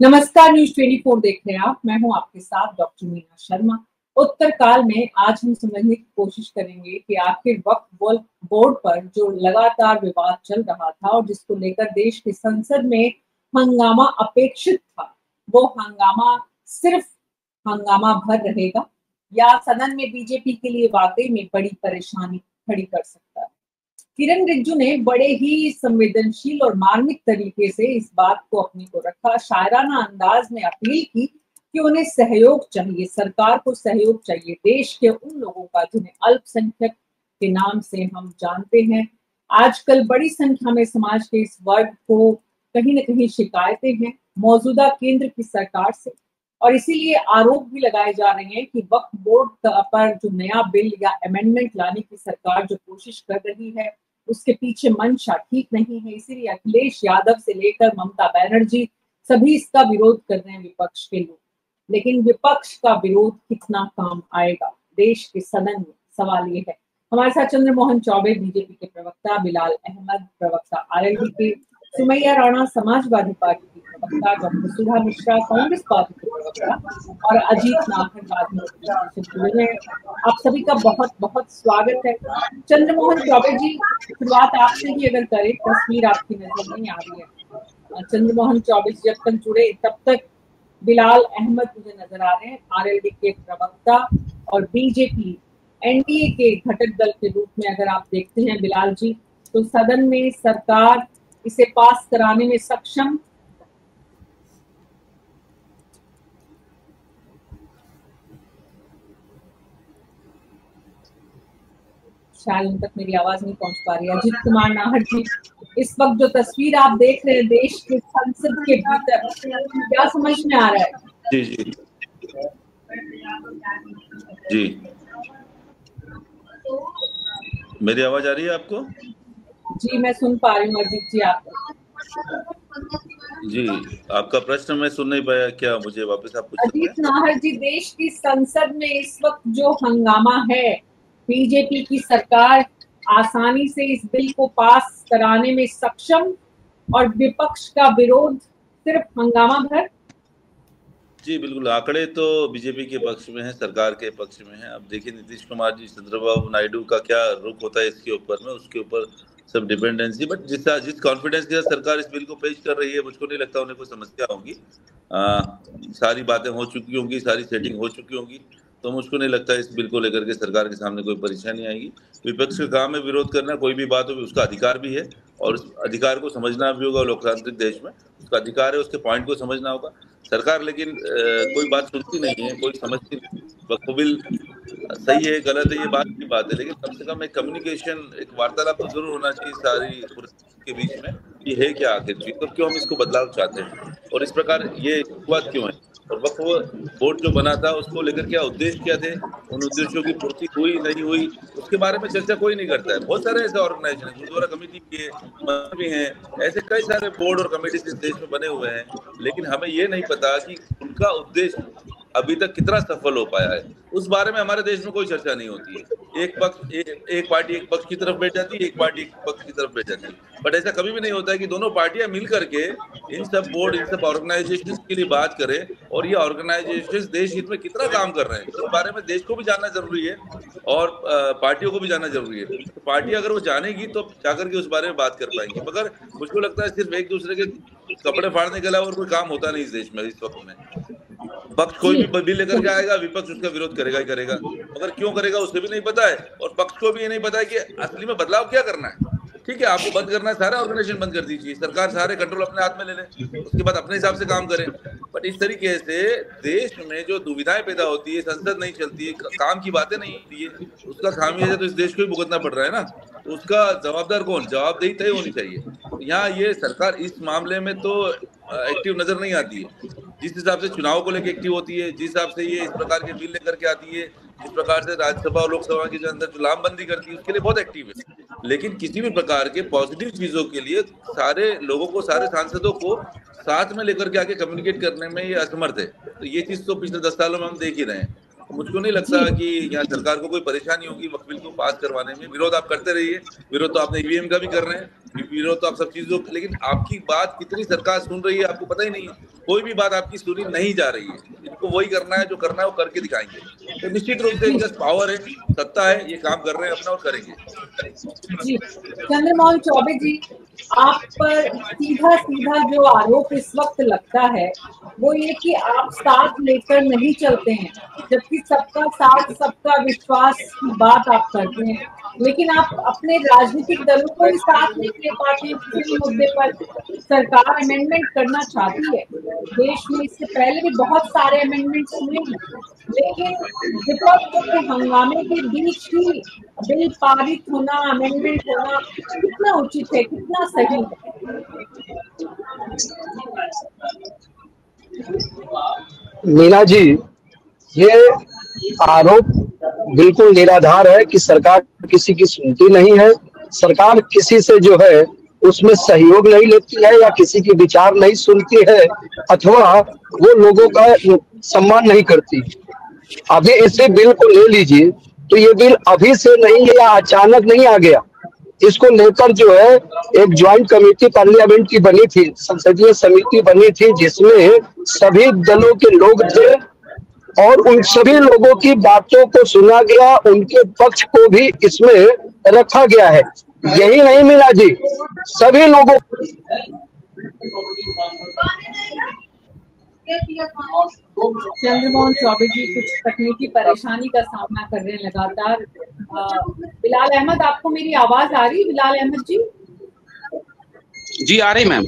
नमस्कार, न्यूज 24 देख रहे हैं आप। मैं हूं आपके साथ डॉक्टर मीना शर्मा। उत्तर काल में आज हम समझने की कोशिश करेंगे कि आखिर वक्फ बोर्ड पर जो लगातार विवाद चल रहा था और जिसको लेकर देश की संसद में हंगामा अपेक्षित था, वो हंगामा सिर्फ हंगामा भर रहेगा या सदन में बीजेपी के लिए वाकई में बड़ी परेशानी खड़ी कर सकता है। किरण रिज्जू ने बड़े ही संवेदनशील और मार्मिक तरीके से इस बात को अपनी को रखा, शायराना अंदाज में अपील की कि उन्हें सहयोग चाहिए, सरकार को सहयोग चाहिए, देश के उन लोगों का जिन्हें अल्पसंख्यक के नाम से हम जानते हैं। आजकल बड़ी संख्या में समाज के इस वर्ग को कहीं न कहीं शिकायतें हैं मौजूदा केंद्र की सरकार से, और इसीलिए आरोप भी लगाए जा रहे हैं कि वक्फ बोर्ड पर जो नया बिल या अमेंडमेंट लाने की सरकार जो कोशिश कर रही है, उसके पीछे मंशा ठीक नहीं है। इसीलिए अखिलेश यादव से लेकर ममता बनर्जी सभी इसका विरोध कर रहे हैं, विपक्ष के लोग। लेकिन विपक्ष का विरोध कितना काम आएगा देश के सदन में, सवाल ये है। हमारे साथ चंद्रमोहन चौबे बीजेपी के प्रवक्ता, बिलाल अहमद प्रवक्ता आरएलडी के, सुमैया राणा समाजवादी पार्टी की प्रवक्ता, डॉक्टर सुधा मिश्रा कांग्रेस पार्टी के प्रवक्ता और अजीत नाहर राजनीति से जुड़े हैं। आप सभी का बहुत बहुत स्वागत है। चंद्रमोहन चौबे जी, शुरुआत आपसे ही अगर करें, तस्वीर आपकी नजर नहीं आ रही है। चंद्रमोहन चौबे जी जब तक जुड़े तब तक बिलाल अहमद मुझे नजर आ रहे हैं, आरएलडी के प्रवक्ता और बीजेपी एनडीए के घटक दल के रूप में अगर आप देखते हैं बिलाल जी, तो सदन में सरकार इसे पास कराने में सक्षम? शायद उन तक मेरी आवाज नहीं पहुंच पा रही है। अजीत कुमार नाहर जी, इस वक्त जो तस्वीर आप देख रहे हैं देश के संसद के भीतर, क्या समझ में आ रहा है? जी जी जी, मेरी आवाज आ रही है आपको? जी, मैं सुन पा रही हूँ अजीत जी आपको। जी, आपका प्रश्न मैं सुन नहीं पाया, क्या मुझे वापस आप पूछ सकते हैं? अजीत नाहर जी, देश की संसद में इस वक्त जो हंगामा है, बीजेपी की सरकार आसानी से इस बिल को पास कराने में सक्षम और विपक्ष का विरोध सिर्फ हंगामा भर? जी बिल्कुल, आंकड़े तो बीजेपी के पक्ष में है, सरकार के पक्ष में है। अब देखिए नीतीश कुमार जी, चंद्रबाबू नायडू का क्या रुख होता है इसके ऊपर में, उसके ऊपर सब डिपेंडेंसी। बट जिस कॉन्फिडेंस के साथ सरकार इस बिल को पेश कर रही है, मुझको नहीं लगता उन्हें कोई समस्या होगी। सारी बातें हो चुकी होंगी, सारी सेटिंग हो चुकी होंगी, तो मुझको नहीं लगता इस बिल को लेकर के सरकार के सामने कोई परेशानी आएगी। विपक्ष का काम है विरोध करना, कोई भी बात हो उसका अधिकार भी है और उस अधिकार को समझना भी होगा। लोकतांत्रिक देश में उसका अधिकार है, उसके पॉइंट को समझना होगा। सरकार लेकिन कोई बात सुनती नहीं है, कोई समझती नहीं। वक्फ बिल सही है गलत है ये बात की बात है, लेकिन कम से कम एक कम्युनिकेशन, एक वार्तालाप तो जरूर होना चाहिए सारी के बीच में। ये है क्या आखिर चीज, तो क्यों हम इसको बदलाव चाहते हैं और इस प्रकार ये शुरुआत क्यों है, और वक्फ बोर्ड जो बना था उसको लेकर क्या उद्देश्य क्या थे, उन उद्देश्यों की पूर्ति हुई नहीं हुई, उसके बारे में चर्चा कोई नहीं करता है। बहुत सारे ऐसे ऑर्गेनाइजेशन है, गुरुद्वारा कमेटी के भी हैं, ऐसे कई सारे बोर्ड और कमेटी इस देश में बने हुए हैं, लेकिन हमें ये नहीं पता कि उनका उद्देश्य अभी तक कितना सफल हो पाया है। उस बारे में हमारे देश में कोई चर्चा नहीं होती है। एक पक्ष एक पार्टी एक पक्ष की तरफ बैठ जाती है, एक पार्टी एक पक्ष की तरफ बैठ जाती है। बट ऐसा कभी भी नहीं होता है कि दोनों पार्टियां मिल करके इन सब बोर्ड, इन सब ऑर्गेनाइजेशंस के लिए बात करें और ये ऑर्गेनाइजेशंस देश हित में कितना काम कर रहे हैं, इस बारे में देश को भी जानना जरूरी है और पार्टियों को भी जानना जरूरी है। तो पार्टी अगर वो जानेगी तो जाकर के उस बारे में बात कर पाएंगी, मगर मुझको लगता है सिर्फ एक दूसरे के कपड़े फाड़ने के अलावा और कोई काम होता नहीं इस देश में इस वक्त में। पक्ष कोई भी बिल लेकर के आएगा, विपक्ष उसका विरोध करेगा ही करेगा, मगर क्यों करेगा उसे भी नहीं पता है और पक्ष को भी ये नहीं पता है कि असली में बदलाव क्या करना है। ठीक है, आपको बंद करना है, सारे ऑर्गेनाइजेशन बंद कर दीजिए, सरकार सारे कंट्रोल अपने हाथ में ले ले, उसके बाद अपने हिसाब से काम करे। बट इस तरीके से देश में जो दुविधाएं पैदा होती है, संसद नहीं चलती है, काम की बातें नहीं होती है, उसका खामियाजा तो इस देश को ही भुगतना पड़ रहा है ना। तो उसका जवाबदार कौन, जवाबदेही तय होनी चाहिए। यहाँ ये सरकार इस मामले में तो एक्टिव नजर नहीं आती है। जिस हिसाब से चुनाव को लेकर एक्टिव होती है, जिस हिसाब से ये इस प्रकार के बिल लेकर के आती है, जिस प्रकार से राज्यसभा और लोकसभा के अंदर जो लामबंदी करती है, उसके लिए बहुत एक्टिव है। लेकिन किसी भी प्रकार के पॉजिटिव चीजों के लिए सारे लोगों को, सारे सांसदों को साथ में लेकर के आके कम्युनिकेट करने में ये असमर्थ है। तो ये चीज तो पिछले 10 सालों में हम देख ही रहे हैं। तो मुझको नहीं लगता कि यहाँ सरकार को कोई परेशानी होगी वक्फ बिल को पास करवाने में। विरोध आप करते रहिए, विरोध तो आपने ईवीएम का भी कर रहे हैं, विरोध तो आप सब चीजों, लेकिन आपकी बात कितनी सरकार सुन रही है आपको पता ही नहीं है। कोई भी बात आपकी सुनी नहीं जा रही है। इनको वही करना है, जो करना है वो करके दिखाएंगे। तो निश्चित रूप से इनका पावर है, सत्ता है, ये काम कर रहे हैं अपना और करेंगे। जी चंद्रमोहन चौबे जी, आप पर सीधा सीधा जो आरोप इस वक्त लगता है वो ये कि आप साथ लेकर नहीं चलते हैं, जबकि सबका साथ सबका विश्वास की बात आप करते हैं, लेकिन आप अपने राजनीतिक दलों को ही साथ नहीं ले पाते हैं किसी भी मुद्दे पर। सरकार अमेंडमेंट करना चाहती है, देश में इससे पहले भी बहुत सारे अमेंडमेंट्स हुए हैं, लेकिन विपक्ष के हंगामे के बीच ही बिल पारित होना, अमेंडमेंट होना कितना उचित है, कितना सही है? मीना जी, ये आरोप बिल्कुल निराधार है कि सरकार किसी की सुनती नहीं है, सरकार किसी से जो है उसमें सहयोग नहीं लेती है या किसी की विचार नहीं सुनती है, अथवा वो लोगों का सम्मान नहीं करती। अभी इसे बिल को ले लीजिए तो ये बिल अभी से नहीं है या अचानक नहीं आ गया। इसको लेकर जो है एक ज्वाइंट कमेटी पार्लियामेंट की बनी थी, संसदीय समिति बनी थी, जिसमें सभी दलों के लोग थे और उन सभी लोगों की बातों को सुना गया, उनके पक्ष को भी इसमें रखा गया है। यही नहीं मीना जी, सभी लोगों चंद्रमोहन चौबे जी कुछ तकनीकी परेशानी का सामना कर रहे हैं लगातार। बिलाल अहमद, आपको मेरी आवाज आ रही? बिलाल अहमद जी? जी आ रही मैम।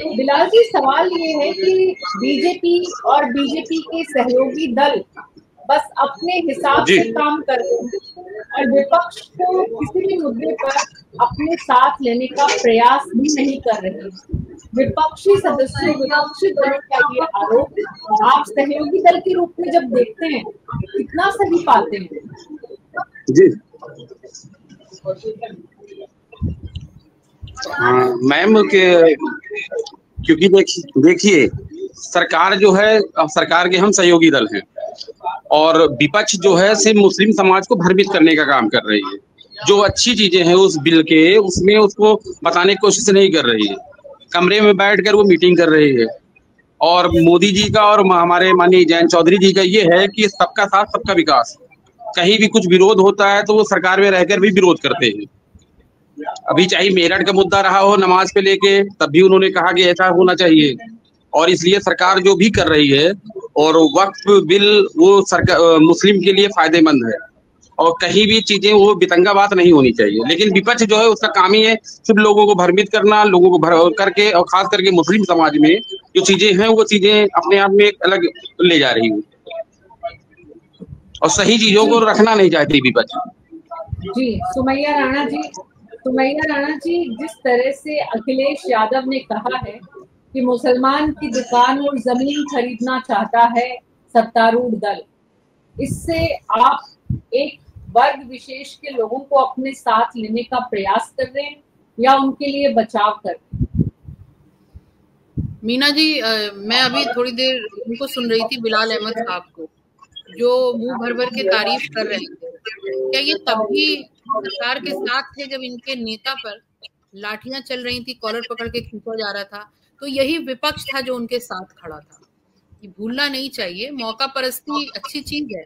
बिलाल जी, सवाल ये है कि बीजेपी और बीजेपी के सहयोगी दल बस अपने हिसाब से काम कर रहे हैं और विपक्ष को किसी भी मुद्दे पर अपने साथ लेने का प्रयास भी नहीं कर रहे हैं। विपक्षी सदस्यों, विपक्षी दलों का ये आरोप आप सहयोगी दल के रूप में जब देखते हैं, कितना सही पाते हैं? जी मैम के क्योंकि देखिए सरकार जो है, सरकार के हम सहयोगी दल हैं और विपक्ष जो है सिर्फ मुस्लिम समाज को भ्रमित करने का काम कर रही है। जो अच्छी चीजें हैं उस बिल के, उसमें उसको बताने की कोशिश नहीं कर रही है। कमरे में बैठकर वो मीटिंग कर रही है। और मोदी जी का और हमारे माननीय जयंत चौधरी जी का ये है कि सबका साथ सबका विकास। कहीं भी कुछ विरोध होता है तो वो सरकार में रहकर भी विरोध करते हैं। अभी चाहे मेरठ का मुद्दा रहा हो नमाज पे लेके, तब भी उन्होंने कहा कि ऐसा होना चाहिए। और इसलिए सरकार जो भी कर रही है और वक्फ बिल वो सरकार मुस्लिम के लिए फायदेमंद है और कहीं भी चीजें वो बितंगा बात नहीं होनी चाहिए। लेकिन विपक्ष जो है उसका काम ही है सिर्फ लोगों को भ्रमित करना, लोगों को भर करके, और खास करके मुस्लिम समाज में जो चीजें हैं वो चीजें अपने आप में एक अलग ले जा रही है और सही चीजों को रखना नहीं चाहती विपक्ष। जी सुमैया राणा जी, जिस तरह से अखिलेश यादव ने कहा है कि मुसलमान की दुकान और जमीन खरीदना चाहता है सत्तारूढ़ दल, इससे आप एक वर्ग विशेष के लोगों को अपने साथ लेने का प्रयास कर रहे हैं या उनके लिए बचाव कर रहे हैं? मीना जी, मैं अभी थोड़ी देर उनको सुन रही थी, बिलाल अहमद साहब को, जो मुंह भर भर के तारीफ कर रहे थे। क्या ये तभी सरकार के साथ थे जब इनके नेता पर लाठियां चल रही थी, कॉलर पकड़ के खींचा जा रहा था? तो यही विपक्ष था जो उनके साथ खड़ा था। ये भूलना नहीं चाहिए। मौका परस्ती अच्छी चीज है,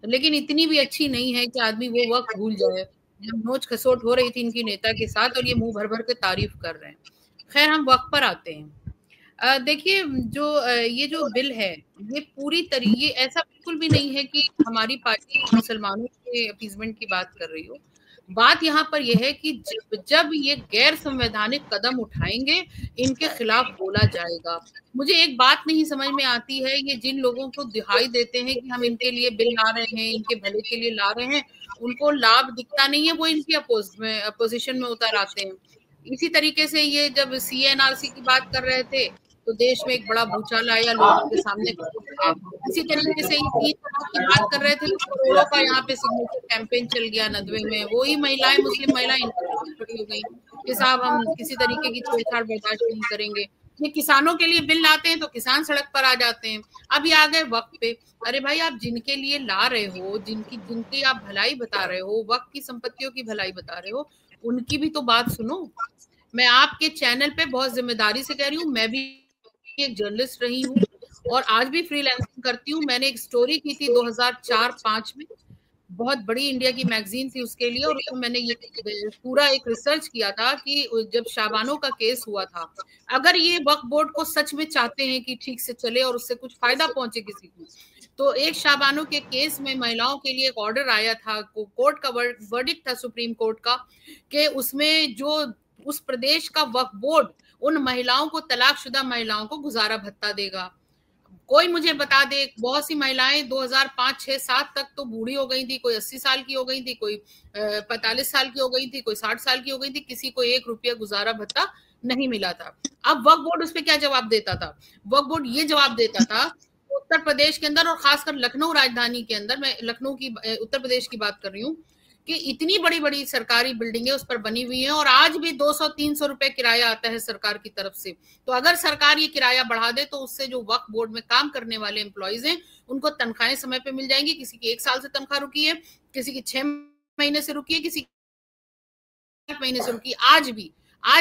लेकिन इतनी भी अच्छी नहीं है कि आदमी वो वक्त भूल जाए जब नोच खसोट हो रही थी इनकी नेता के साथ और ये मुंह भर भर के तारीफ कर रहे हैं। खैर, हम वक्त पर आते हैं। देखिए, ये जो बिल है, ये पूरी तरीके ऐसा बिल्कुल भी नहीं है कि हमारी पार्टी मुसलमानों के अपीजमेंट की बात कर रही हो। बात यहाँ पर यह है कि जब ये गैर संवैधानिक कदम उठाएंगे, इनके खिलाफ बोला जाएगा। मुझे एक बात नहीं समझ में आती है, ये जिन लोगों को दिखाई देते हैं कि हम इनके लिए बिल ला रहे हैं, इनके भले के लिए ला रहे हैं, उनको लाभ दिखता नहीं है, वो इनकी अपोजिशन में उतर आते हैं। इसी तरीके से ये जब CNRC की बात कर रहे थे तो देश में एक बड़ा भूचाल आया लोगों के सामने। इसी तरीके से ये 3 तलाक की बात कर रहे थे तो करोड़ों का यहाँ पे सिग्नेचर कैंपेन चल गया नदवे में। वही महिलाएं, मुस्लिम महिलाएं खड़ी हो गई कि साहब हम किसी तरीके की छेड़छाड़ बर्दाश्त नहीं करेंगे। ये किसानों के लिए बिल लाते हैं तो किसान सड़क पर आ जाते हैं। अब ये आ गए वक्त पे। अरे भाई, आप जिनके लिए ला रहे हो, जिनकी आप भलाई बता रहे हो, वक्त की संपत्तियों की भलाई बता रहे हो, उनकी भी तो बात सुनो। मैं आपके चैनल पे बहुत जिम्मेदारी से कह रही हूँ, मैं भी एक जर्नलिस्ट रही हूँ और आज भी फ्रीलांसिंग करती हूँ। मैंने एक स्टोरी की थी 2004-5 में, बहुत बड़ी इंडिया की मैगजीन थी उसके लिए, और उसमें मैंने ये पूरा एक रिसर्च किया था कि जब शाबानो का केस हुआ था, अगर ये वक्फ बोर्ड को सच में चाहते हैं कि ठीक से चले और उससे कुछ फायदा पहुंचे किसी को, तो एक शाबानो के केस में महिलाओं के लिए एक ऑर्डर आया था, कोर्ट का वर्डिक्ट था सुप्रीम कोर्ट का, कि उसमें जो उस प्रदेश का वक्फ बोर्ड उन महिलाओं को, तलाकशुदा महिलाओं को गुजारा भत्ता देगा। कोई मुझे बता दे, बहुत सी महिलाएं 2005, 6, 7 तक तो बूढ़ी हो गई थी, कोई 80 साल की हो गई थी, कोई 45 साल की हो गई थी, कोई 60 साल की हो गई थी, किसी को 1 रुपया गुजारा भत्ता नहीं मिला था। अब वक्फ बोर्ड उस पर क्या जवाब देता था? वक्फ बोर्ड ये जवाब देता था, उत्तर प्रदेश के अंदर और खासकर लखनऊ राजधानी के अंदर, मैं लखनऊ की, उत्तर प्रदेश की बात कर रही हूँ, कि इतनी बड़ी बड़ी सरकारी बिल्डिंगें उस पर बनी हुई हैं और आज भी 200-300 रुपए किराया आता है सरकार की तरफ से। तो अगर सरकार ये किराया बढ़ा दे तो उससे जो वक्फ बोर्ड में काम करने वाले एम्प्लॉइज हैं उनको तनख्वाहें समय पे मिल जाएंगी। किसी की 1 साल से तनख्वाह रुकी है, किसी की 6 महीने से रुकी है, किसी की 8 महीने से रुकी। आज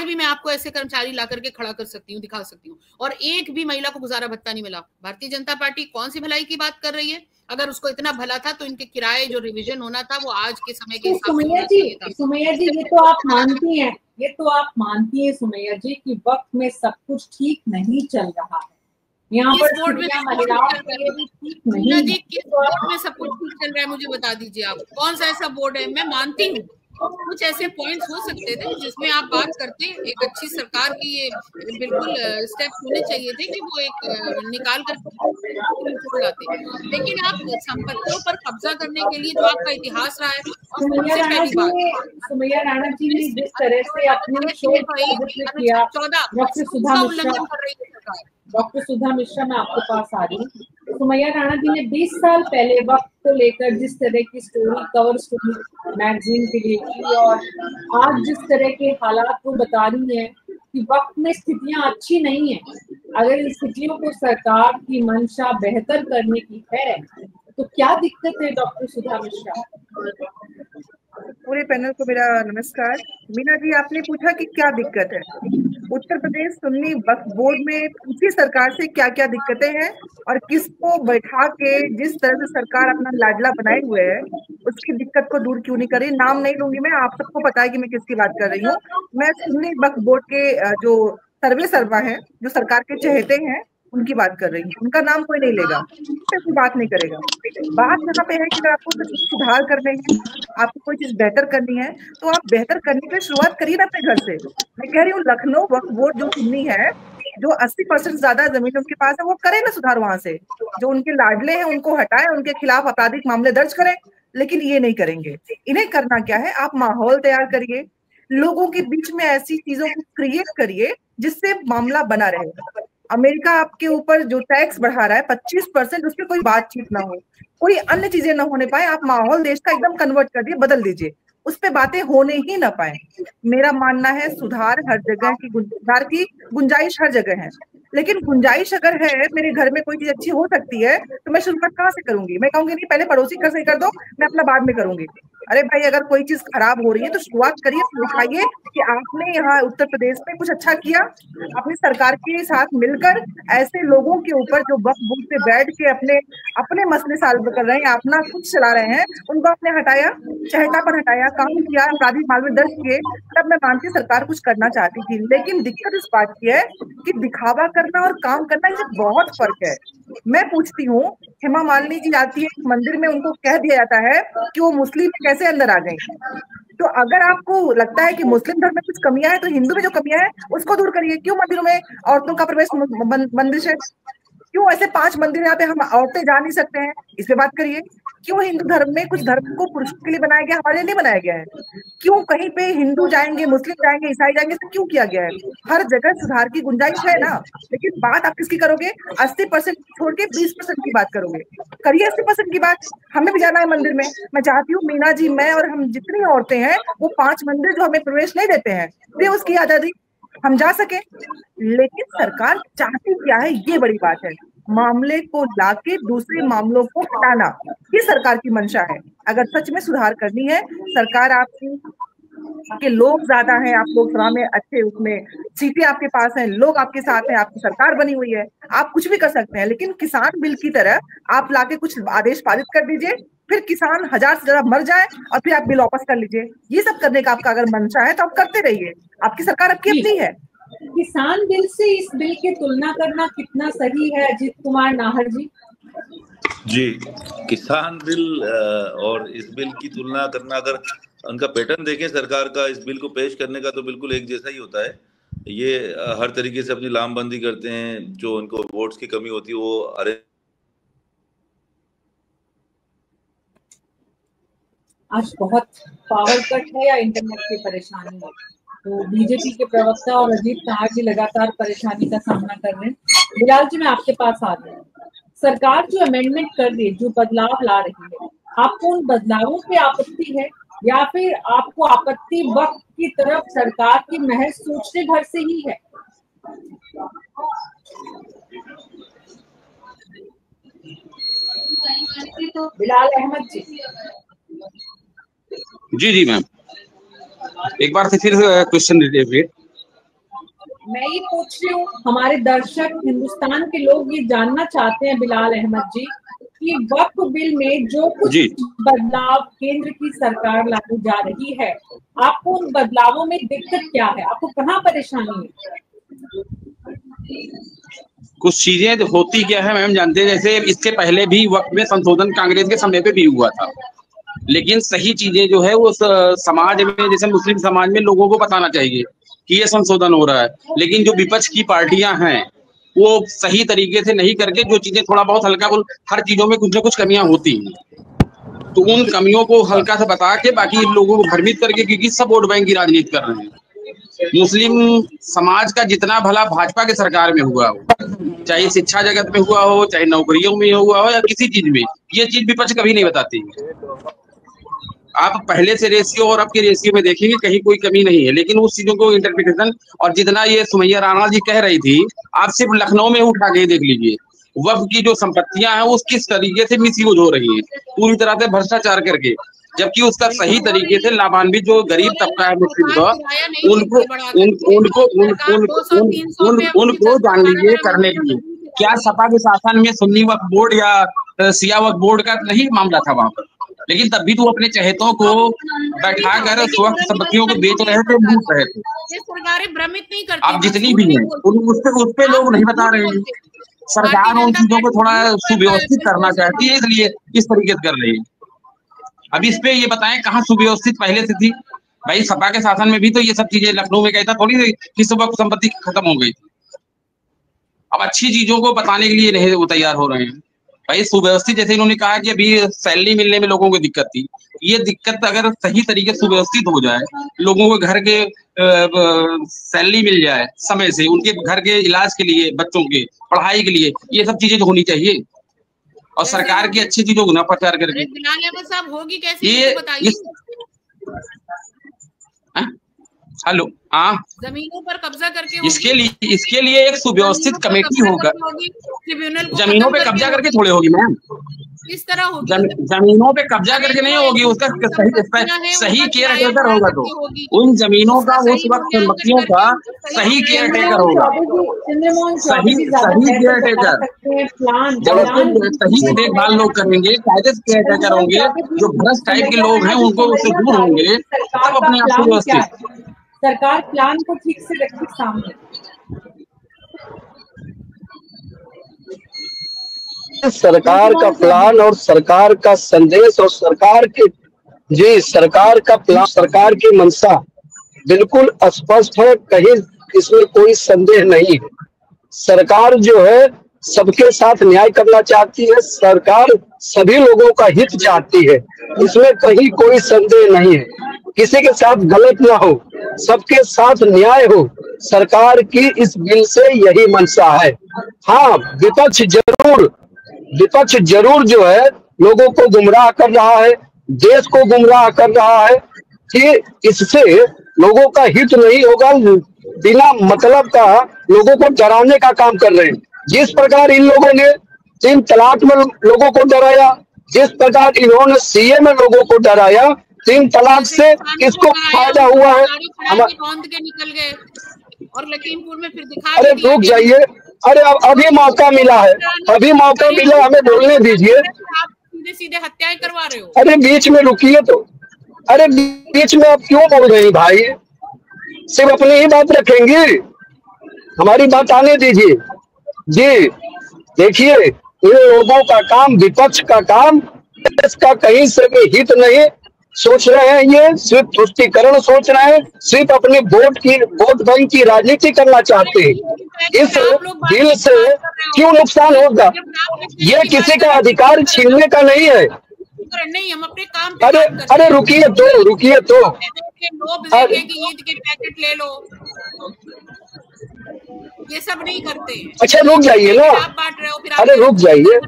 भी मैं आपको ऐसे कर्मचारी ला करके खड़ा कर सकती हूँ, दिखा सकती हूँ, और एक भी महिला को गुजारा भत्ता नहीं मिला। भारतीय जनता पार्टी कौन सी भलाई की बात कर रही है? अगर उसको इतना भला था तो इनके किराए जो रिवीजन होना था वो आज के समय के हिसाब से होना चाहिए था। सुमैया जी, ये तो आप मानती हैं सुमैया जी कि वक्त में सब कुछ ठीक नहीं चल रहा है। यहाँ पर बोर्ड में महिलाओं के लिए भी ठीक नहीं है। किस बोर्ड में सब कुछ ठीक चल रहा है मुझे बता दीजिए आप, कौन सा ऐसा बोर्ड है? मैं मानती हूँ कुछ ऐसे पॉइंट्स हो सकते थे जिसमें आप बात करते, एक अच्छी सरकार की ये बिल्कुल स्टेप्स होने चाहिए थे कि वो एक निकाल कर छोड़ लाते, लेकिन आप संपत्तियों पर कब्जा करने के लिए जो आपका इतिहास रहा है, और सुमैया राणा जी ने जिस तरह से अपने शोध का जिक्र किया, डॉक्टर सुधा मिश्रा, मैं आपके पास आ रही हूँ। सुमैया राणा जी ने 20 साल पहले वक्त को लेकर जिस तरह की स्टोरी, कवर स्टोरी मैगजीन के लिए की, और आज जिस तरह के हालात को बता रही है कि वक्त में स्थितियां अच्छी नहीं है। अगर इन स्थितियों को सरकार की मंशा बेहतर करने की है तो क्या दिक्कत है? डॉक्टर सुधा मिश्रा। पूरे पैनल को मेरा नमस्कार। मीना जी, आपने पूछा कि क्या दिक्कत है उत्तर प्रदेश सुन्नी वक्फ बोर्ड में, पूछी सरकार से क्या क्या दिक्कतें हैं और किसको बैठा के जिस तरह से सरकार अपना लाडला बनाए हुए है उसकी दिक्कत को दूर क्यों नहीं कर रही। नाम नहीं लूंगी मैं, आप सबको पता है कि मैं किसकी बात कर रही हूँ। मैं सुन्नी वक्फ बोर्ड के जो सर्वा है, जो सरकार के चहेते हैं, उनकी बात कर रही हूँ। उनका नाम कोई नहीं लेगा, कोई बात नहीं करेगा। बात यहाँ पे है कि अगर आपको कुछ सुधार करने हैं, आपको कोई चीज बेहतर करनी है, तो आप बेहतर करने की शुरुआत करिए ना अपने घर से। मैं कह रही हूँ लखनऊ वक्फ बोर्ड जो सुन्नी है, जो 80% ज्यादा जमीन उनके पास है, वो करे ना सुधार वहां से। जो उनके लाडले हैं उनको हटाए, उनके खिलाफ आपराधिक मामले दर्ज करें, लेकिन ये नहीं करेंगे। इन्हें करना क्या है, आप माहौल तैयार करिए, लोगों के बीच में ऐसी चीजों को क्रिएट करिए जिससे मामला बना रहे। अमेरिका आपके ऊपर जो टैक्स बढ़ा रहा है 25%, उस पर कोई बातचीत ना हो, कोई अन्य चीजें ना होने पाए, आप माहौल देश का एकदम कन्वर्ट कर दिए, बदल दीजिए, उस पे बातें होने ही ना पाए। मेरा मानना है सुधार हर जगह की, सुधार की गुंजाइश हर जगह है, लेकिन गुंजाइश अगर है, मेरे घर में कोई चीज अच्छी हो सकती है तो मैं शुरुआत कहाँ से करूंगी? मैं कहूंगी नहीं पहले पड़ोसी घर से कर दो, मैं अपना बाद में करूंगी। अरे भाई, अगर कोई चीज खराब हो रही है तो शुरुआत करिए, दिखाइए कि आपने यहाँ उत्तर प्रदेश में कुछ अच्छा किया। अपनी सरकार के साथ मिलकर ऐसे लोगों के ऊपर जो वक्फ बोर्ड पे बैठ के अपने मसले सॉल्व कर रहे हैं, अपना कुछ चला रहे हैं, उनको आपने हटाया, चहेता पर हटाया, काम किया, आपराधिक मामले दर्ज किए, तब मैं मानती सरकार कुछ करना चाहती थी। लेकिन दिक्कत इस बात की है कि दिखावा करना और काम करना, इससे बहुत फर्क है। मैं पूछती हूँ, हेमा मालिनी जी आती है मंदिर में, उनको कह दिया जाता है कि वो मुस्लिम कैसे अंदर आ गई। तो अगर आपको लगता है कि मुस्लिम धर्म में कुछ कमियां है तो हिंदू में जो कमियां है उसको दूर करिए। क्यों मंदिरों में औरतों का प्रवेश बंदिश है? क्यों ऐसे 5 मंदिर यहाँ पे हम औरतें जा नहीं सकते हैं? इस पे बात करिए। क्यों हिंदू धर्म में कुछ धर्म को पुरुषों के लिए बनाया गया, हमारे लिए नहीं बनाया गया है? क्यों कहीं पे हिंदू जाएंगे, मुस्लिम जाएंगे, ईसाई जाएंगे, तो क्यों किया गया है? हर जगह सुधार की गुंजाइश है ना, लेकिन बात आप किसकी करोगे? 80% छोड़ के 20% की बात करोगे। करिए 80% की बात। हमें भी जाना है मंदिर में। मैं चाहती हूँ मीना जी, मैं और हम जितनी औरतें हैं, वो 5 मंदिर जो हमें प्रवेश नहीं देते हैं, दे उसकी आजादी, हम जा सके। लेकिन सरकार चाहती क्या है, ये बड़ी बात है। मामले को लाके दूसरे मामलों को हटाना, ये सरकार की मंशा है। अगर सच में सुधार करनी है, सरकार आपकी आपके लोग ज्यादा हैं, आप लोकसभा में अच्छे, उसमें सीटें आपके पास हैं, लोग आपके साथ हैं, आपकी सरकार बनी हुई है, आप कुछ भी कर सकते हैं। लेकिन किसान बिल की तरह आप लाके कुछ आदेश पारित कर दीजिए, फिर किसान 1000 से ज्यादा मर जाए और फिर आप बिल वापस कर लीजिए। ये सब करने का आपका अगर मंशा है तो आप करते रहिए, आपकी सरकार आपकी अपनी है। किसान बिल से इस बिल की तुलना करना कितना सही है, अजीत कुमार नाहर जी? जी, किसान बिल और इस बिल की तुलना करना, अगर उनका पैटर्न देखें सरकार का इस बिल को पेश करने का, तो बिल्कुल एक जैसा ही होता है। ये हर तरीके से अपनी लामबंदी करते हैं, जो उनको वोट्स की कमी होती है वो आज बहुत पावर कट है या इंटरनेट की परेशानी है, तो बीजेपी के प्रवक्ता और अजीत नाहर जी लगातार परेशानी का सामना कर रहे हैं। बिलाल जी, मैं आपके पास आ रही हूँ। सरकार जो अमेंडमेंट कर रही है, जो बदलाव ला रही है, आपको उन बदलावों पे आपत्ति है या फिर आपको आपत्ति वक्त की तरफ सरकार की महज सोचने भर से ही है? बिलाल अहमद जी। जी मैम, एक बार से फिर क्वेश्चन रिपीट। मैं ये पूछ रही हूँ, हमारे दर्शक, हिंदुस्तान के लोग ये जानना चाहते हैं बिलाल अहमद जी कि वक्फ बिल में जो कुछ बदलाव केंद्र की सरकार लाने जा रही है, आपको उन बदलावों में दिक्कत क्या है, आपको कहाँ परेशानी है? कुछ चीजें होती क्या है मैम जानते हैं, जैसे इसके पहले भी वक्त में संशोधन कांग्रेस के समय पे भी हुआ था, लेकिन सही चीजें जो है वो समाज में, जैसे मुस्लिम समाज में लोगों को बताना चाहिए कि ये संशोधन हो रहा है। लेकिन जो विपक्ष की पार्टियां हैं वो सही तरीके से नहीं करके, जो चीजें थोड़ा बहुत हल्का, हर चीजों में कुछ ना कुछ कमियां होती हैं, तो उन कमियों को हल्का से बता के बाकी लोगों को भ्रमित करके, क्योंकि सब वोट बैंक की राजनीति कर रहे हैं। मुस्लिम समाज का जितना भला भाजपा के सरकार में हुआ हो, चाहे शिक्षा जगत में हुआ हो, चाहे नौकरियों में हुआ हो या किसी चीज में, ये चीज विपक्ष कभी नहीं बताती। आप पहले से रेशियो और अब के रेशियो में देखेंगे कहीं कोई कमी नहीं है, लेकिन उस चीजों को इंटरप्रिटेशन, और जितना ये सुमैया राणा जी कह रही थी, आप सिर्फ लखनऊ में उठा के देख लीजिए, वक्फ की जो संपत्तियां हैं उस किस तरीके से मिसयूज हो रही है, पूरी तरह से भ्रष्टाचार करके, जबकि उसका सही तरीके से लाभान्वित जो गरीब तबका है मुस्लिम का, उनको जान लीजिए करने के लिए। क्या सपा के शासन में सुन्नी वक्फ बोर्ड या सिया वक्फ बोर्ड का नहीं मामला था वहां पर, लेकिन तब भी तो अपने चहेतों को बैठाकर वक्त संपत्तियों को बेच रहे थे, लूट रहे थे। सरकारें भ्रमित नहीं करती, आप जितनी भी हैं उस पे लोग नहीं बता रहे हैं। सरकार उन चीजों को थोड़ा सुव्यवस्थित करना चाहती है, इसलिए इस तरीके से कर रही है। अब इस पे ये बताएं कहाँ सुव्यवस्थित पहले से थी? भाई सपा के शासन में भी तो ये सब चीजें, लखनऊ में कहता थोड़ी किस वक्त संपत्ति खत्म हो गई थी। अब अच्छी चीजों को बताने के लिए नहीं वो तैयार हो रहे हैं। भाई सुव्यवस्थित, जैसे इन्होंने कहा कि अभी सैलरी मिलने में लोगों को दिक्कत थी, ये दिक्कत अगर सही तरीके से सुव्यवस्थित हो जाए, लोगों को घर के सैलरी मिल जाए समय से, उनके घर के इलाज के लिए, बच्चों के पढ़ाई के लिए, ये सब चीजें तो होनी चाहिए। और सरकार की अच्छी चीजों को ना प्रचार करके बिलाल अहमद साहब होगी कैसे ये बताइए। हेलो, हाँ, जमीनों पर कब्जा करके इसके लिए एक सुव्यवस्थित कमेटी होगा। जमीनों पे कब्जा करके थोड़े होगी मैम, इस तरह होगी। जमीनों पे कब्जा करके नहीं होगी, उसका सही केयर टेकर होगा। तो उन जमीनों का, उस वक्त संपत्तियों का सही केयर टेकर होगा, सही केयर टेकर, सही देखभाल लोग करेंगे, कायदे से केयर टेकर होंगे। जो भ्रष्ट टाइप के लोग हैं उनको उससे दूर होंगे, सब अपने आप से व्यवस्थित। सरकार प्लान को ठीक से रखे सामने। सरकार का प्लान और सरकार का संदेश और सरकार का प्लान, सरकार की मंशा बिल्कुल स्पष्ट है, कहीं इसमें कोई संदेह नहीं है। सरकार जो है सबके साथ न्याय करना चाहती है, सरकार सभी लोगों का हित चाहती है, इसमें कहीं कोई संदेह नहीं है। किसी के साथ गलत ना हो, सबके साथ न्याय हो, सरकार की इस बिल से यही मंशा है। हाँ, विपक्ष जरूर जो है लोगों को गुमराह कर रहा है, देश को गुमराह कर रहा है कि इससे लोगों का हित नहीं होगा, बिना मतलब का लोगों को डराने का काम कर रहे हैं। जिस प्रकार इन लोगों ने 3 तलाक में लोगों को डराया, जिस प्रकार इन्होंने सीए में लोगों को डराया 3 तलाक से किसको फायदा हुआ है? बांध के निकल गए और लखीमपुर में फिर दिखा। अरे रुक जाइए, अरे अभी मौका मिला है, अभी मौका मिला, हमें बोलने दीजिए। सीधे सीधे हत्याएं करवा रहे हो। अरे बीच में रुकिए तो, अरे बीच में आप क्यों बोल रहे हैं भाई? सिर्फ अपनी ही बात रखेंगी, हमारी बात आने दीजिए जी। देखिए, इन लोगों का काम, विपक्ष का काम, इसका कहीं से भी हित नहीं सोच रहे हैं। ये सिर्फ तुष्टीकरण सोच रहे हैं, सिर्फ अपने वोट बैंक की राजनीति करना चाहते हैं। इस बिल से क्यों नुकसान होगा? ये किसी का अधिकार छीनने का नहीं है। नहीं, हम अपने काम पे अरे रुकिए तो, ईद के पैकेट ले लो, ये सब नहीं करते हैं। अच्छा रुक जाइए ना, आप बांट रहे हो, फिर अरे रुक जाइए,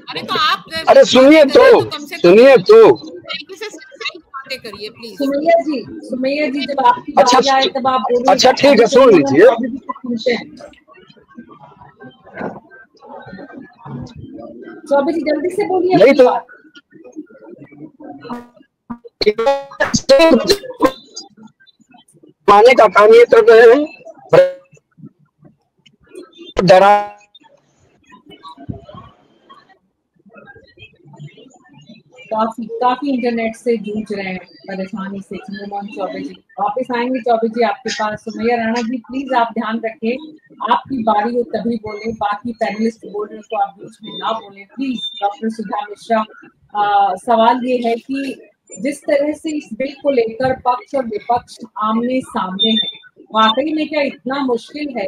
अरे तो आप, अरे सुनिए तो, सुनिए तो, बातें करिए प्लीज। सुमैया जी जब आपकी बारी आए तब आप बोलिए। अच्छा ठीक है, सुन लीजिए। चौबे जी जल्दी से बोलिए। नहीं तो माने का काम ये कर रहे हैं, डरा काफी इंटरनेट से जूझ रहे हैं, परेशानी से। चंद्रमोहन चौबे जी वापस आएंगे। चौबे जी आपके पास। सुमैया राणा जी प्लीज आप ध्यान रखें, आपकी बारी हो तभी बोले, बाकी पैनलिस्ट बोल रहे तो आप बीच में ना बोले प्लीज। डॉक्टर सुधा मिश्रा, सवाल ये है कि जिस तरह से इस बिल को लेकर पक्ष और विपक्ष आमने सामने है, वाकई में क्या इतना मुश्किल है?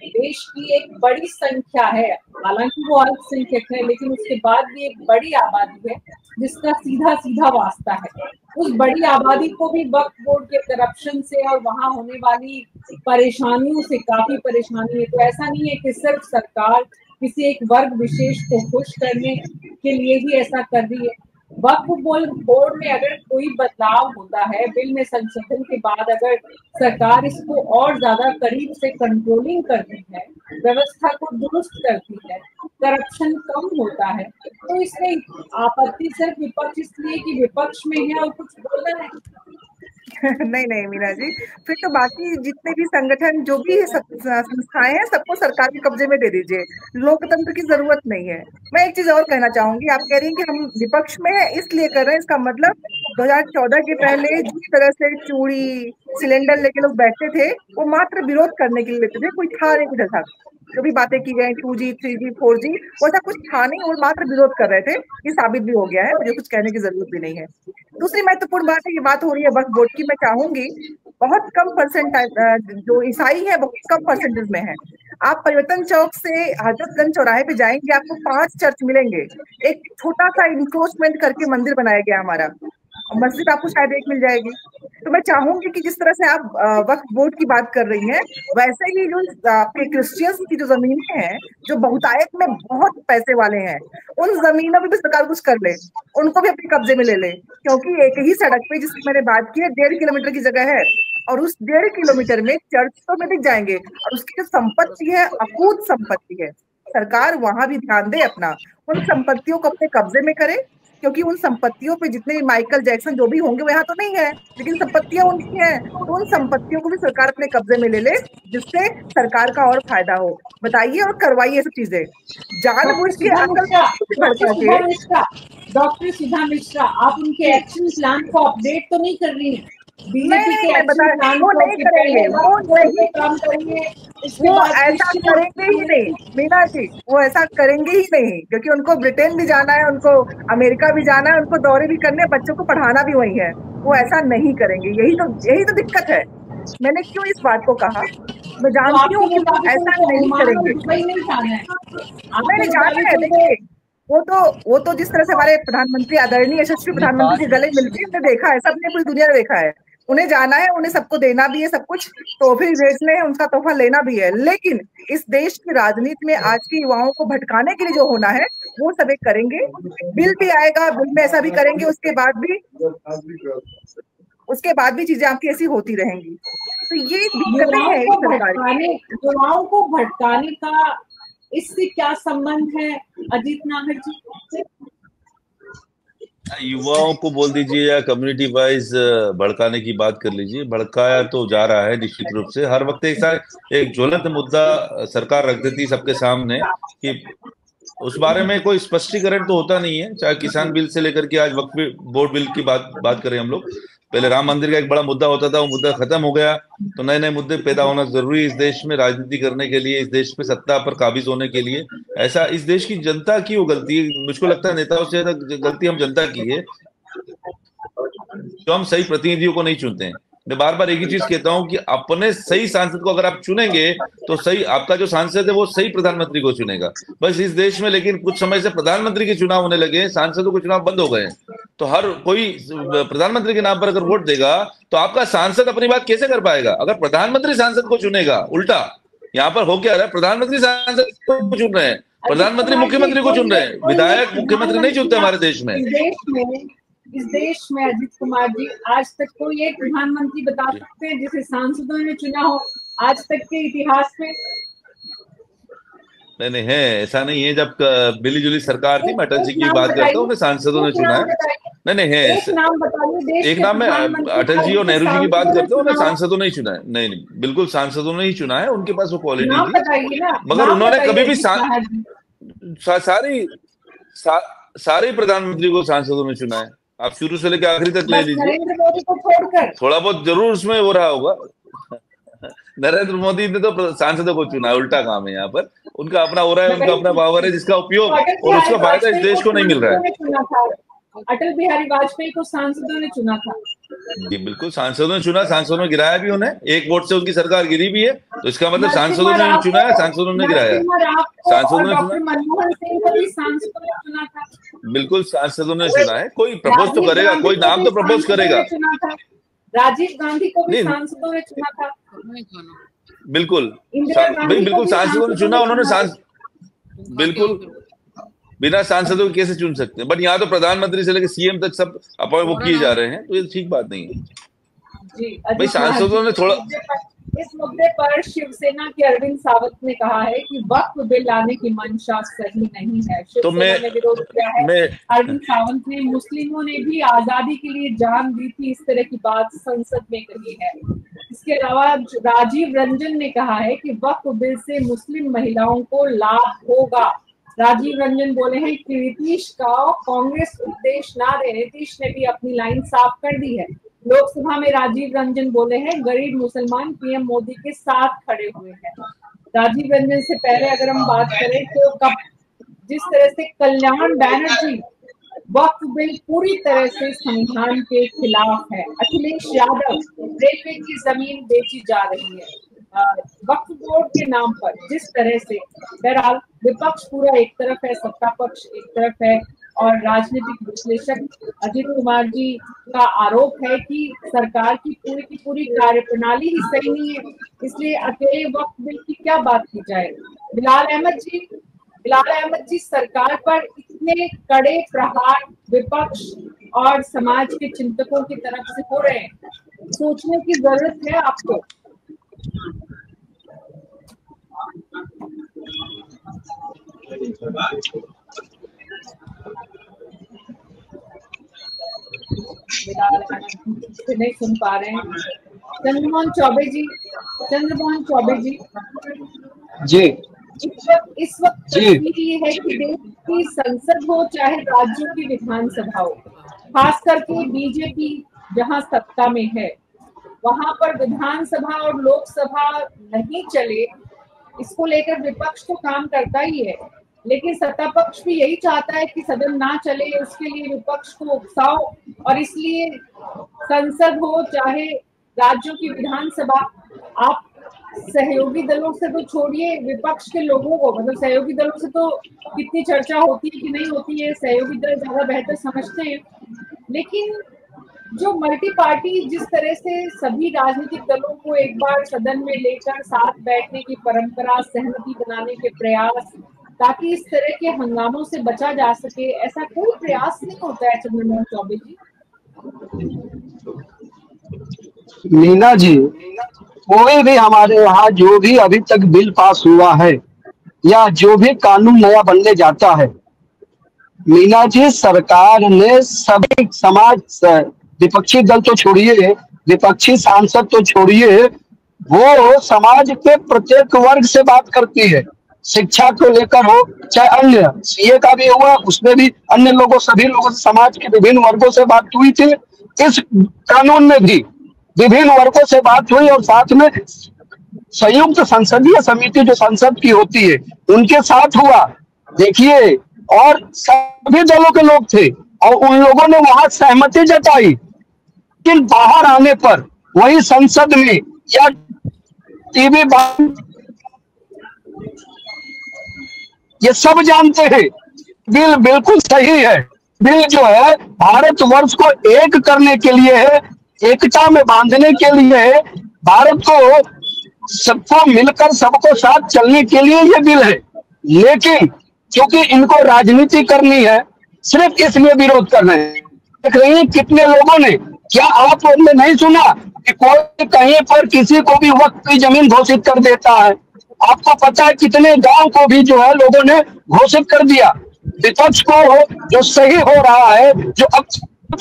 देश की एक बड़ी संख्या है, हालांकि वो अल्पसंख्यक है, लेकिन उसके बाद भी एक बड़ी आबादी है जिसका सीधा सीधा वास्ता है। उस बड़ी आबादी को भी वक्फ बोर्ड के करप्शन से और वहां होने वाली परेशानियों से काफी परेशानी है। तो ऐसा नहीं है कि सिर्फ सरकार किसी एक वर्ग विशेष को खुश करने के लिए ही ऐसा कर रही है। वक्फ बोर्ड में अगर कोई बदलाव होता है, बिल में संशोधन के बाद अगर सरकार इसको और ज्यादा करीब से कंट्रोलिंग करती है, व्यवस्था को दुरुस्त करती है, करप्शन कम होता है, तो इसमें आपत्ति सिर्फ विपक्ष इसलिए कि विपक्ष में है और कुछ बोलना है। नहीं नहीं मीना जी, फिर तो बाकी जितने भी संगठन जो भी संस्थाएं हैं सबको सरकार के कब्जे में दे दीजिए, लोकतंत्र की जरूरत नहीं है। मैं एक चीज और कहना चाहूंगी, आप कह रही हैं कि हम विपक्ष में है इसलिए कर रहे हैं, इसका मतलब 2014 के पहले जिस तरह से चूड़ी सिलेंडर लेके लोग बैठते थे वो मात्र विरोध करने के लिए लेते थे, कोई था नहीं कुछ था। जो भी बातें की गई 2G 3G 4G वैसा कुछ था नहीं, और मात्र विरोध कर रहे थे। ये साबित भी हो गया है, मुझे कुछ कहने की जरूरत भी नहीं है। दूसरी महत्वपूर्ण बात है, ये बात हो रही है वक्फ बोर्ड की, मैं चाहूंगी बहुत कम परसेंट जो ईसाई है बहुत कम परसेंटेज में है। आप परिवर्तन चौक से हजरतगंज चौराहे पे जाएंगे, आपको 5 चर्च मिलेंगे। एक छोटा सा इंक्रोचमेंट करके मंदिर बनाया गया हमारा, मस्जिद आपको शायद एक मिल जाएगी। तो मैं चाहूंगी कि जिस तरह से आप वक्फ बोर्ड की बात कर रही हैं, वैसे ही जो आपके क्रिश्चियंस की जो जमीनें हैं जो बहुतायत में बहुत पैसे वाले हैं, उन जमीनों पर भी सरकार कुछ कर ले, उनको भी अपने कब्जे में ले ले। क्योंकि एक ही सड़क पे जिसकी मैंने बात की है 1.5 किलोमीटर की जगह है, और उस 1.5 किलोमीटर में चर्च तो में दिख जाएंगे, और उसकी जो संपत्ति है अकूत संपत्ति है। सरकार वहां भी ध्यान दे अपना, उन संपत्तियों को अपने कब्जे में करे, क्योंकि उन संपत्तियों पे जितने माइकल जैक्सन जो भी होंगे वो यहाँ तो नहीं है, लेकिन संपत्तियां उनकी हैं, तो उन संपत्तियों को भी सरकार अपने कब्जे में ले ले, जिससे सरकार का और फायदा हो। बताइए और करवाइए सब चीजें जानबूझ के। डॉक्टर सुधा मिश्रा, आप उनके एक्शन प्लान को अपडेट तो नहीं कर रही हैं? नहीं, वो नहीं करेंगे, वो ऐसा करेंगे ही नहीं मीना जी, वो ऐसा करेंगे ही नहीं, क्योंकि उनको ब्रिटेन भी जाना है, उनको अमेरिका भी जाना है, उनको दौरे भी करने, बच्चों को पढ़ाना भी वही है। वो ऐसा नहीं करेंगे, यही तो दिक्कत है। मैंने क्यों इस बात को कहा, मैं जानती हूँ कि ऐसा नहीं करेंगे। मैंने जाना है, देखिए वो तो जिस तरह से हमारे प्रधानमंत्री आदरणीय यशस्वी प्रधानमंत्री के गले मिलते हैं, देखा है सबने, पूरी दुनिया ने देखा है। उन्हें जाना है, उन्हें सबको देना भी है, सब कुछ तोहफे भेजने हैं, उनका तोहफा लेना भी है। लेकिन इस देश की राजनीति में आज के युवाओं को भटकाने के लिए जो होना है वो सब एक करेंगे। बिल भी आएगा, बिल में ऐसा भी करेंगे, उसके बाद भी चीजें आपकी ऐसी होती रहेंगी। तो ये दिक्कतें हैं युवाओं को भटकाने का इससे क्या संबंध है अजीत नाहर जी? युवाओं को बोल दीजिए या कम्युनिटी वाइज भड़काने की बात कर लीजिए, भड़काया तो जा रहा है निश्चित रूप से। हर वक्त एक ज्वलंत मुद्दा सरकार रख देती सबके सामने कि उस बारे में कोई स्पष्टीकरण तो होता नहीं है। चाहे किसान बिल से लेकर के आज वक्फ बोर्ड बिल की बात करें हम लोग, पहले राम मंदिर का एक बड़ा मुद्दा होता था, वो मुद्दा खत्म हो गया, तो नए नए मुद्दे पैदा होना जरूरी है इस देश में राजनीति करने के लिए, इस देश में सत्ता पर काबिज होने के लिए। ऐसा इस देश की जनता की वो गलती है, मुझको लगता है नेताओं से ज्यादा गलती हम जनता की है, जो हम सही प्रतिनिधियों को नहीं चुनते हैं। मैं बार बार एक ही चीज कहता हूं कि अपने सही सांसद को अगर आप चुनेंगे तो सही आपका जो सांसद है वो सही प्रधानमंत्री को चुनेगा। बस इस देश में लेकिन कुछ समय से प्रधानमंत्री के चुनाव होने लगे, सांसदों के चुनाव बंद हो गए, तो हर कोई प्रधानमंत्री के नाम पर अगर वोट देगा तो आपका सांसद अपनी बात कैसे कर पाएगा? अगर प्रधानमंत्री सांसद को चुनेगा, उल्टा यहाँ पर हो क्या रहा है, प्रधानमंत्री सांसद को चुन रहे हैं, प्रधानमंत्री मुख्यमंत्री को चुन रहे हैं, विधायक मुख्यमंत्री नहीं चुनते हमारे देश में। इस देश में अजीत कुमार जी आज तक कोई एक प्रधानमंत्री बता सकते हैं जिसे सांसदों ने चुना हो आज तक के इतिहास में? नहीं है, ऐसा नहीं है। जब मिली जुली सरकार थी, मैं अटल जी की बात करता हूँ, सांसदों ने चुना है। नहीं है, एक नाम में अटल जी और नेहरू जी की बात करते हो, सांसदों ने ही चुना है। नहीं, बिल्कुल सांसदों ने ही चुना है, उनके पास वो क्वालिटी थी, मगर उन्होंने कभी भी सारे प्रधानमंत्री को सांसदों ने चुना है। आप शुरू से लेकर आखिरी तक ले लीजिए, थोड़ा बहुत जरूर उसमें हो रहा होगा। नरेंद्र मोदी ने तो सांसदों को चुना, उल्टा काम है यहाँ पर। उनका अपना हो रहा है, उनका अपना पावर है जिसका उपयोग और उसका फायदा इस देश को नहीं मिल रहा है। अटल बिहारी वाजपेयी को सांसदों ने चुना था। जी बिल्कुल, सांसदों ने चुना, सांसदों ने गिराया भी उन्हें, एक वोट से उनकी सरकार गिरी भी है, तो इसका मतलब सांसदों ने चुना है, सांसदों ने गिराया, सांसदों ने चुना। मनमोहन सिंह को भी सांसदों ने चुना था। बिल्कुल सांसदों ने चुना है, कोई प्रपोज तो करेगा, कोई नाम तो प्रपोज करेगा। राजीव गांधी को भी सांसदों ने चुना था। बिल्कुल बिल्कुल सांसदों ने चुना, उन्होंने बिल्कुल बिना सांसदों के कैसे चुन सकते हैं? बट यहाँ तो प्रधानमंत्री से लेकर सीएम तक सब अपॉइंट वो किए जा रहे हैं, तो ये ठीक बात नहीं है भाई। सांसदों ने थोड़ा इस मुद्दे पर शिवसेना के अरविंद सावंत ने कहा है कि वक्फ बिल लाने की मंशा सही नहीं है। शिवसेना ने विरोध किया है। अरविंद सावंत ने मुस्लिमों ने भी आजादी के लिए जान दी थी, इस तरह की बात संसद में कही है। इसके अलावा राजीव रंजन ने कहा है कि वक्फ बिल से मुस्लिम महिलाओं को लाभ होगा। राजीव रंजन बोले हैं कि नीतीश का कांग्रेस उपदेश ना दे। नीतीश ने भी अपनी लाइन साफ कर दी है। लोकसभा में राजीव रंजन बोले हैं गरीब मुसलमान पीएम मोदी के साथ खड़े हुए हैं। राजीव रंजन से पहले अगर हम बात करें तो जिस तरह से कल्याण बैनर्जी वक्फ बिल पूरी तरह से संविधान के खिलाफ है। अखिलेश यादव रेलवे की जमीन बेची जा रही है वक्फ बोर्ड के नाम पर, जिस तरह से बहरहाल विपक्ष पूरा एक तरफ है, सत्ता पक्ष एक तरफ है, और राजनीतिक विश्लेषक अजीत कुमार जी का आरोप है कि सरकार की पूरी कार्यप्रणाली ही सही नहीं है, इसलिए अकेले वक्फ बिल की क्या बात की जाए। बिलाल अहमद जी सरकार पर इतने कड़े प्रहार विपक्ष और समाज के चिंतकों की तरफ से हो रहे हैं, सोचने की जरूरत है आपको। नहीं सुन पा रहे हैं। चंद्रमोहन चौबे जी जी इस वक्त तस्वीर ये है कि देश की संसद हो चाहे राज्यों की विधानसभा हो, खास करके बीजेपी जहां सत्ता में है वहां पर विधानसभा और लोकसभा नहीं चले, इसको लेकर विपक्ष तो काम करता ही है, लेकिन सत्ता पक्ष भी यही चाहता है कि सदन ना चले, उसके लिए विपक्ष को उकसाओ, और इसलिए संसद हो चाहे राज्यों की विधानसभा, आप सहयोगी दलों से तो छोड़िए, विपक्ष के लोगों को, मतलब सहयोगी दलों से तो कितनी चर्चा होती है कि नहीं होती है, सहयोगी दल ज्यादा बेहतर समझते हैं, लेकिन जो मल्टी पार्टी जिस तरह से सभी राजनीतिक दलों को एक बार सदन में लेकर साथ बैठने की परंपरा, सहमति बनाने के प्रयास, ताकि इस तरह के हंगामों से बचा जा सके, ऐसा कोई प्रयास नहीं होता है चंद्रमोहन चौबे जी। मीना जी, कोई भी हमारे यहाँ जो भी अभी तक बिल पास हुआ है या जो भी कानून नया बनने जाता है, मीना जी, सरकार ने सभी समाज, विपक्षी दल तो छोड़िए, विपक्षी सांसद तो छोड़िए, वो समाज के प्रत्येक वर्ग से बात करती है। शिक्षा को लेकर हो, चाहे अन्य सीए का भी हुआ, उसमें भी अन्य लोगों, सभी लोगों, समाज के विभिन्न वर्गों से बात हुई थी। इस कानून में भी विभिन्न वर्गों से बात हुई और साथ में संयुक्त संसदीय समिति जो संसद की होती है उनके साथ हुआ। देखिए, और सभी दलों के लोग थे और उन लोगों ने वहां सहमति जताई, लेकिन बाहर आने पर वही संसद में या टीवी, ये सब जानते हैं बिल बिल्कुल सही है। बिल जो है भारतवर्ष को एक करने के लिए है, एकता में बांधने के लिए है, भारत को सबको मिलकर सबको साथ चलने के लिए ये बिल है। लेकिन क्योंकि इनको राजनीति करनी है, सिर्फ इसलिए विरोध कर रहे हैं। देख रही हैं कितने लोगों ने, क्या आपने नहीं सुना कि कोई कहीं पर किसी को भी वक्फ की जमीन घोषित कर देता है? आपको पता है कितने गांव को भी जो है लोगों ने घोषित कर दिया। विपक्ष को जो सही हो रहा है, जो अब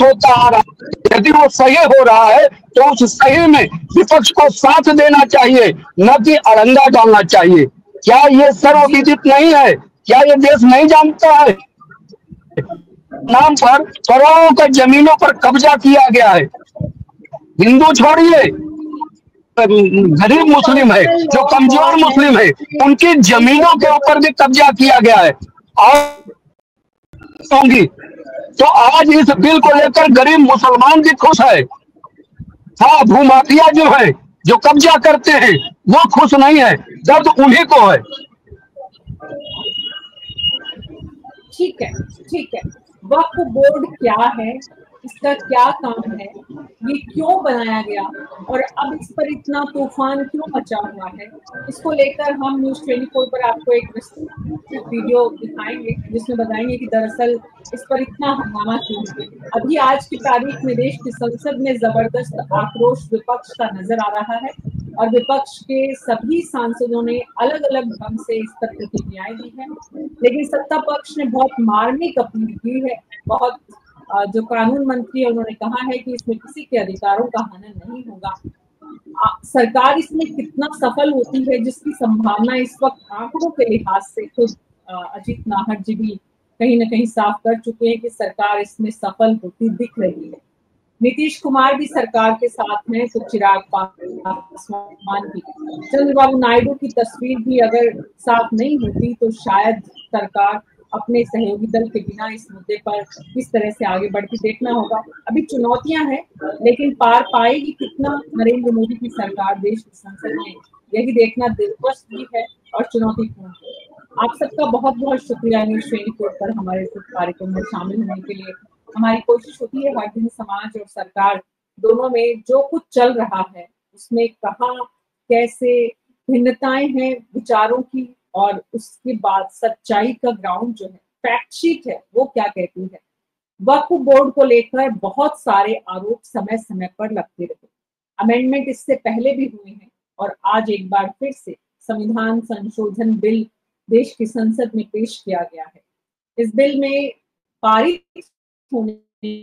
होता आ रहा है, यदि वो सही हो रहा है तो उस सही में विपक्ष को साथ देना चाहिए, न कि अड़ंगा डालना चाहिए। क्या ये सर्वविदित नहीं है? क्या ये देश नहीं जानता है? नाम पर करोड़ों का जमीनों पर कब्जा किया गया है। हिंदू छोड़िए, गरीब मुस्लिम है, जो कमजोर मुस्लिम है, उनकी जमीनों के ऊपर भी कब्जा किया गया है। और होंगी तो आज इस बिल को लेकर गरीब मुसलमान भी खुश है। हाँ, भूमाफिया जो है, जो कब्जा करते हैं, वो खुश नहीं है, दर्द उन्हीं को है। ठीक है, ठीक है। वक्फ बोर्ड क्या है, इसका क्या काम है, ये क्यों बनाया गया और अब इस पर इतना तूफान क्यों मचा हुआ है, इसको लेकर हम न्यूज़ 24 पर आपको एक विस्तृत वीडियो दिखाएंगे जिसमें बताएंगे कि दरअसल इस पर इतना हंगामा क्यों है। अभी आज की तारीख में देश की संसद में जबरदस्त आक्रोश विपक्ष का नजर आ रहा है और विपक्ष के सभी सांसदों ने अलग अलग ढंग से इस पर प्रतिक्रियाएं दी है, लेकिन सत्ता पक्ष ने बहुत मार्मिक अपील की है। बहुत जो कानून मंत्री है उन्होंने कहा है कि इसमें किसी के अधिकारों का हनन नहीं होगा। सरकार इसमें कितना सफल होती है जिसकी संभावना इस वक्त आंकड़ों के लिहाज से खुद अजीत नाहर जी भी कहीं ना कहीं साफ कर चुके हैं कि सरकार इसमें सफल होती दिख रही है। नीतीश कुमार भी सरकार के साथ हैं, तो चिराग पासवान भी, चंद्रबाबू नायडू की तस्वीर भी अगर साफ नहीं होती तो शायद सरकार अपने सहयोगी दल के बिना इस मुद्दे पर किस तरह से आगे बढ़ती देखना होगा। अभी चुनौतियां हैं, लेकिन पार पाएगी कितना नरेंद्र मोदी की सरकार देश की संसद में, यही देखना दिलचस्प भी है और चुनौतीपूर्ण है। आप सबका बहुत बहुत शुक्रिया न्यूज़ 24 पर हमारे कार्यक्रम में शामिल होने के लिए। हमारी कोशिश होती है हर दिन समाज और सरकार दोनों में जो कुछ चल रहा है उसमें कहाँ कैसे भिन्नताएं हैं विचारों की, और उसके बाद सच्चाई का ग्राउंड जो है, फैक्ट शीट है, वो क्या कहती है। वक्फ बोर्ड को लेकर बहुत सारे आरोप समय समय पर लगते रहे। अमेंडमेंट इससे पहले भी हुए हैं और आज एक बार फिर से संविधान संशोधन बिल देश की संसद में पेश किया गया है। इस बिल में पारित होने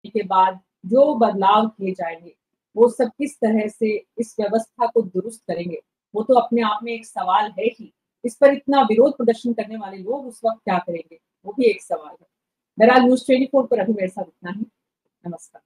के बाद जो बदलाव किए जाएंगे वो सब किस तरह से इस व्यवस्था को दुरुस्त करेंगे, वो तो अपने आप में एक सवाल है ही। इस पर इतना विरोध प्रदर्शन करने वाले लोग उस वक्त क्या करेंगे, वो भी एक सवाल है। बहरहाल न्यूज़ 24 पर अभी मेरे साथ इतना ही। नमस्कार।